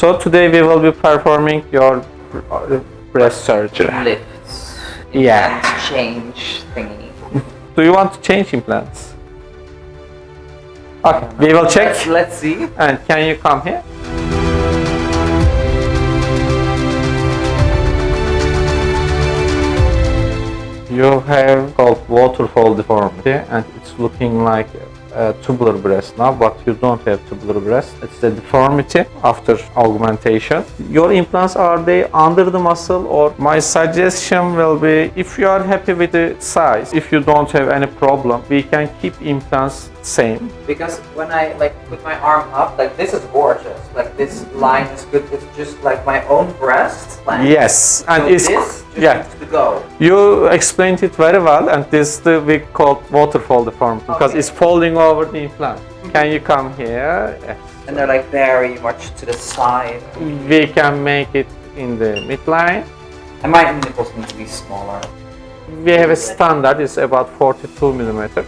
So today we will be performing your breast surgery. Lifts. Yeah. Implants change thingy. Do you want to change implants? Okay, we will check. Let's see. And can you come here? You have called waterfall deformity and it's looking like a tubular breast now, but you don't have tubular breast. It's a deformity after augmentation. Your implants, are they under the muscle? Or my suggestion will be, if you are happy with the size, if you don't have any problem, we can keep implants same. Because when I put my arm up, this is gorgeous. This line is good. It's just like my own breast line. Yes, and so it's this just needs to go. You explained it very well, and this we call waterfall deformity because it's falling over the implant. Can you come here? Yes. And they're very much to the side. We can make it in the midline. And my nipples need to be smaller. We have a standard, it's about 42 millimeters.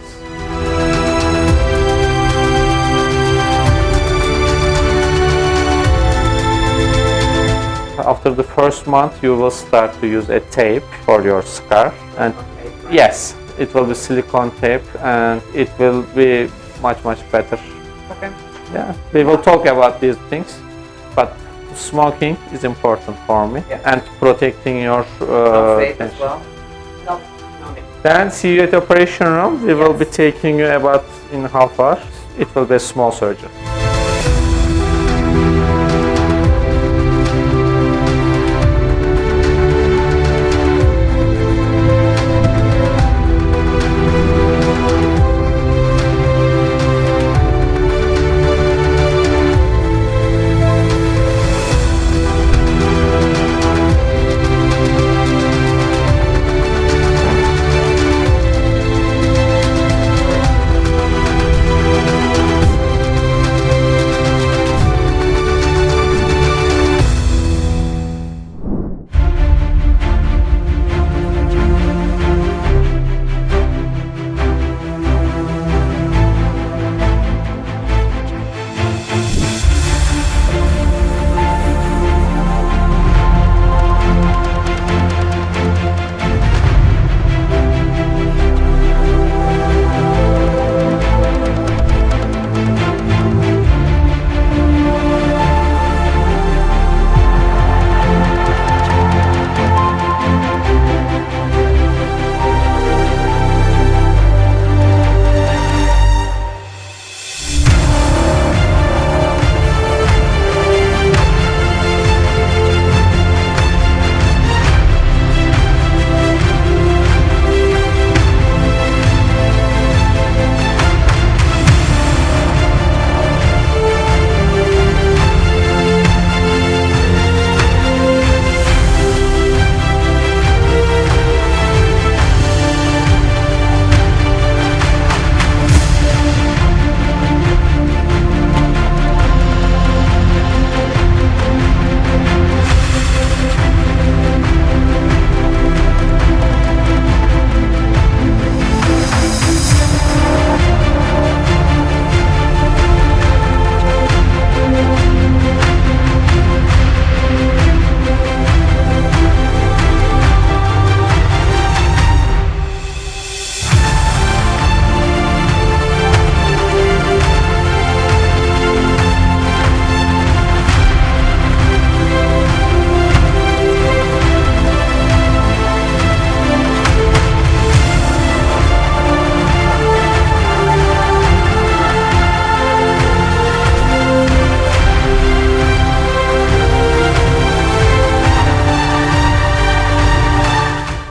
After the first month, you will start to use a tape for your scar, and yes, it will be silicone tape, and it will be much better. Okay. Yeah, we will talk about these things, but smoking is important for me, and protecting your vape as well. No. Then see you at the operation room. We will be taking you about in half hour. It will be a small surgery.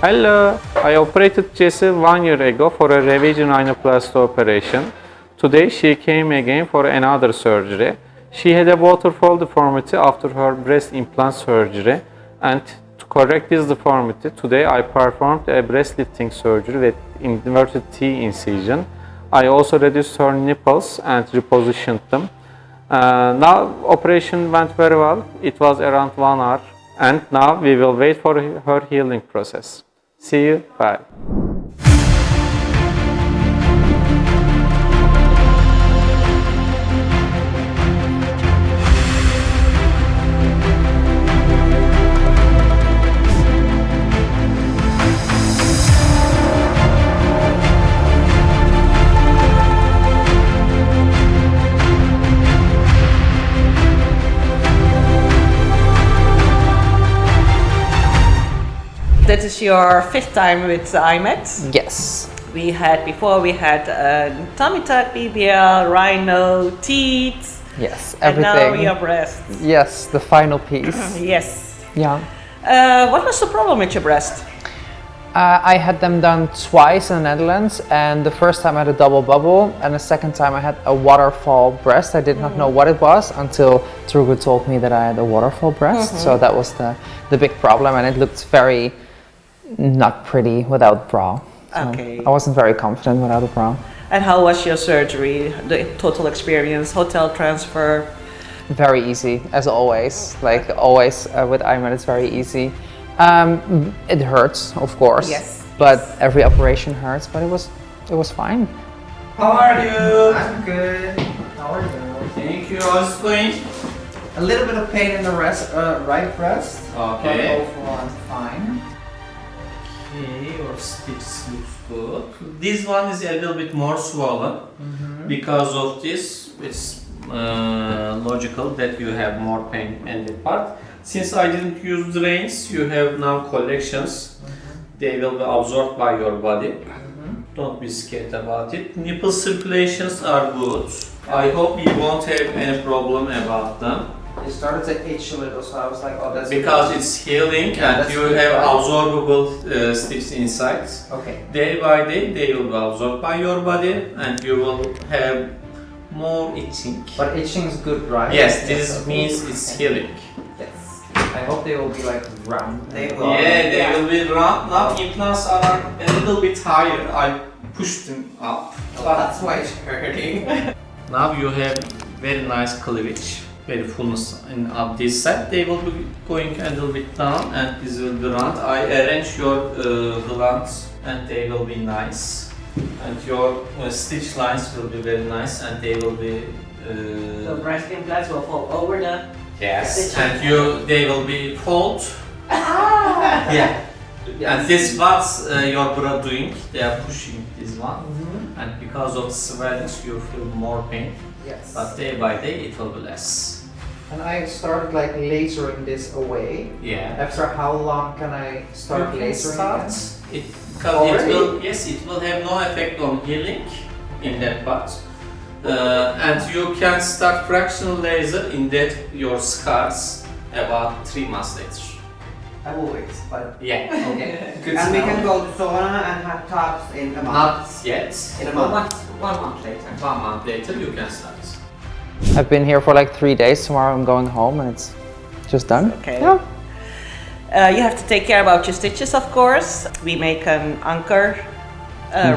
Hello, I operated Jessie 1 year ago for a revisionoplasty operation. Today she came again for another surgery. She had a waterfall deformity after her breast implant surgery, and to correct this deformity, today I performed a breast lifting surgery with inverted T incision. I also reduced her nipples and repositioned them. Now operation went very well. It was around 1 hour, and now we will wait for her healing process. See you. Bye. that is your 5th time with iMed. Yes. We had tummy tuck, BBL, rhino, teeth, Yes, and now everything. your breast. Yes, the final piece. Yes. Yeah. What was the problem with your breast? I had them done twice in the Netherlands, and the first time I had a double bubble, and the second time I had a waterfall breast. I did not know what it was until Trugo told me that I had a waterfall breast. So that was the big problem, and it looked very not pretty without bra. So Okay. I wasn't very confident without a bra. And how was your surgery, the total experience, hotel transfer? Very easy, as always. Like always with iMed, it's very easy. It hurts, of course. Yes. But every operation hurts. But it was fine. How are you? I'm good. How are you? Thank you. How's it going? A little bit of pain in the right breast. Okay. But overall, I'm fine. Okay, your stitch looks good. This one is a little bit more swollen. Because of this, it's logical that you have more pain in that part. Since I didn't use drains, you have now collections. They will be absorbed by your body. Don't be scared about it. Nipple circulations are good. I hope you won't have any problem about them. It started to itch a little, so I was like, oh, that's Because it's healing and that's you good, have right? absorbable stitches inside. Okay. Day by day they will be absorbed by your body and you will have more itching. But itching is good, right? Yes, this means it's healing. Yes. I hope they will be like round. They Yeah, they will be round. Now implants are a little bit higher. I pushed them up. That's why it's hurting. Now you have very nice cleavage, very fullness on this side. They will be going a little bit down and this will be round. I arrange your glands and they will be nice. And your stitch lines will be very nice and they will be... The breast implants will fall over the... Yes, and they will be fold. Yeah. And this what your bra doing, they are pushing this one. And because of swellings you feel more pain. Yes. But day by day it will be less. And I started like lasering this away. Yeah. After how long can I start You can lasering start again? it because Already? it will have no effect on healing in that part. And you can start fractional laser in that your scars about 3 months later. I will wait, but Yeah. okay. Good And to we know. can go to sauna and have tops in a month. Not yet. In a Well, month. 1 month later. 1 month later you can start. I've been here for like 3 days. Tomorrow I'm going home, and it's just done. Okay. Yeah. You have to take care about your stitches, of course. We make an anchor,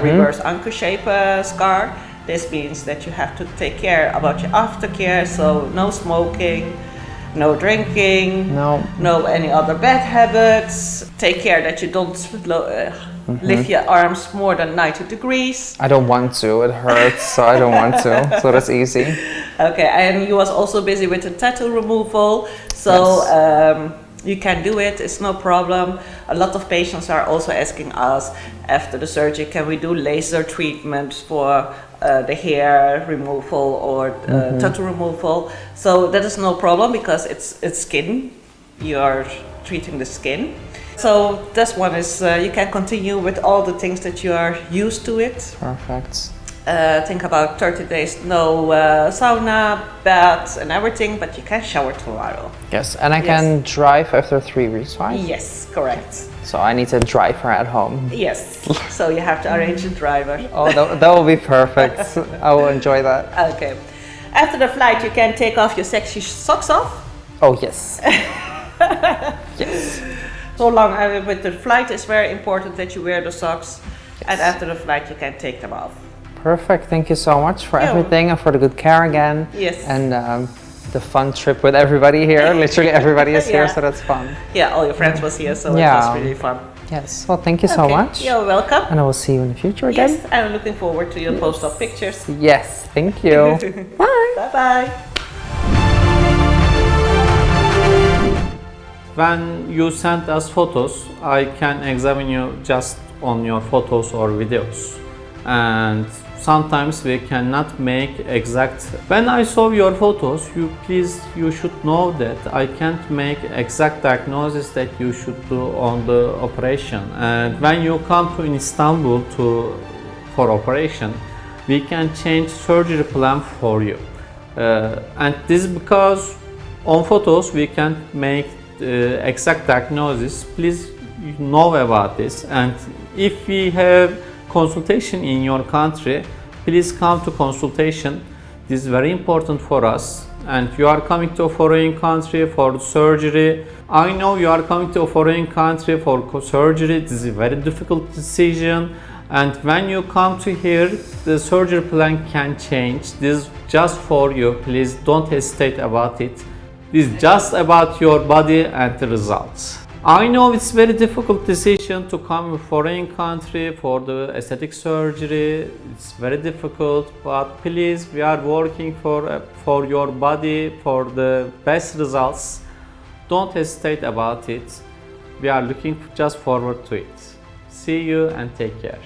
reverse anchor shape scar. This means that you have to take care about your aftercare, so no smoking, no drinking, no any other bad habits. Take care that you don't lift your arms more than 90 degrees. I don't want to. It hurts, so I don't want to. So that's easy. Okay, and you was also busy with the tattoo removal, so you can do it, it's no problem. A lot of patients are also asking us after the surgery, can we do laser treatment for the hair removal or tattoo removal? So that is no problem because it's skin, you are treating the skin. So this one is, you can continue with all the things that you are used to it. Perfect. Think about 30 days, no sauna, baths and everything, but you can shower tomorrow. Yes, and I can drive after 3 weeks, right? Yes, correct. So I need to drive her at home. Yes, so you have to arrange a driver. Oh, that will be perfect. I will enjoy that. Okay. After the flight, you can take off your sexy socks off. Oh, yes. Yes. So long with the flight, it's very important that you wear the socks. And after the flight, you can take them off. Perfect. Thank you so much for Yeah. everything and for the good care again. Yes. And the fun trip with everybody here. Literally everybody is here, Yeah. so that's fun. Yeah, all your friends was here, so it Yeah. was really fun. Yes. Well, thank you so Okay, much. You're welcome. And I will see you in the future again. Yes, I'm looking forward to your post-op pictures. Yes. Thank you. Bye. Bye-bye. When you send us photos, I can examine you just on your photos or videos. And sometimes we cannot make exact. When I saw your photos, you should know that I can't make exact diagnosis that you should do on the operation. And when you come to Istanbul for operation, we can change surgery plan for you. And this is because on photos we can't make exact diagnosis. Please know about this. And if we have consultation in your country, please come to consultation. This is very important for us. And you are coming to a foreign country for surgery. I know you are coming to a foreign country for surgery. This is a very difficult decision. And when you come to here, the surgery plan can change. This is just for you. Please don't hesitate about it. This is just about your body and the results. I know it's very difficult decision to come to a foreign country for the aesthetic surgery. It's very difficult, but please, we are working for your body, for the best results. Don't hesitate about it. We are looking just forward to it. See you and take care.